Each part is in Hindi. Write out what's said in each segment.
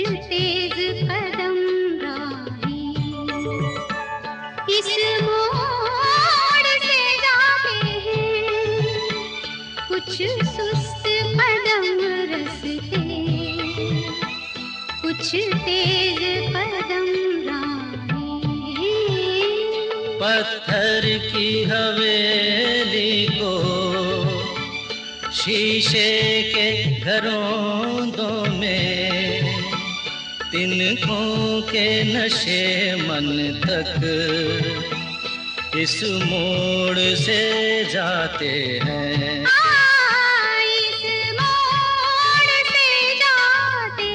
तेज कदम राही इस मोड़ से जाते हैं, कुछ सुस्त कदम रस्ते, कुछ तेज कदम राही। पत्थर की हवेली को शीशे के घरों में तिनकों के नशे मन तक इस मोड़ से जाते हैं। इस मोड़ से जाते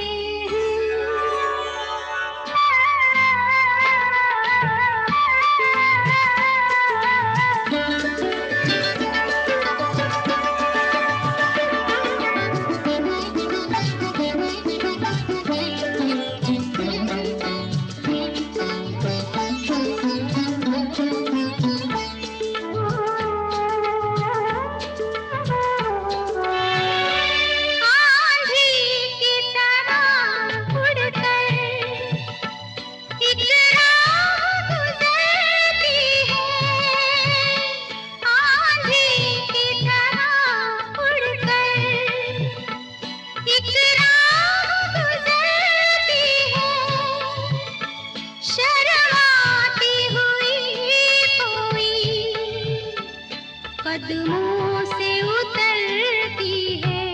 कदमों से उतरती है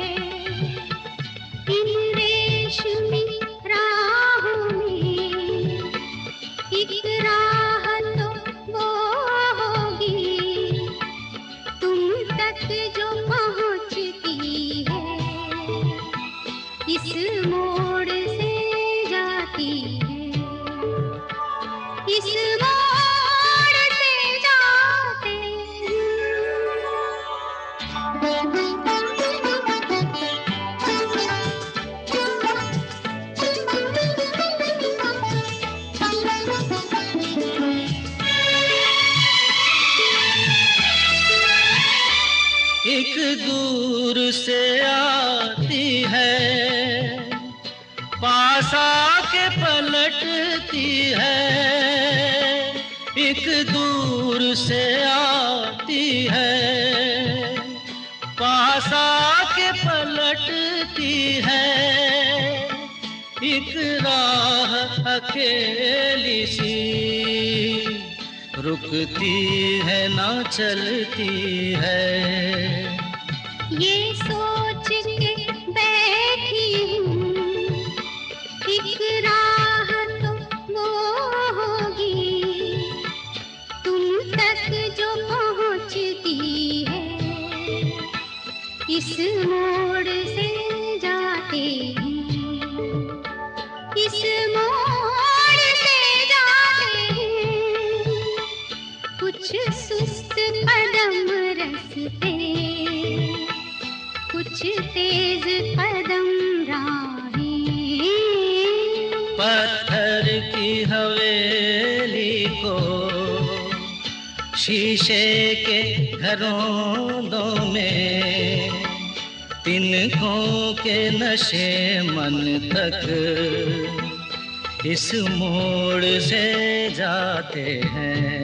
इन रेशमी राहों में, एक राह तो वो होगी तुम तक जो पहुंचती है, इस मोड़ से जाती है, इस मोड़ से जाते हैं। एक दूर से आती है, पास आके पलटती है। एक दूर से आती है, पास आके पलटती है। एक राह अकेली सी रुकती है ना चलती है। ये सोच के बैठी हूँ एक राह तो वो होगी तुम तक जो पहुँचती है, इस मोड़ से जाते हैं, इस मोड़ से जाते हैं। कुछ सुस्त कदम रस्ते, कुछ तेज कदम राही। पत्थर की हवेली को शीशे के घरों में तिनकों के नशे मन तक इस मोड़ से जाते हैं।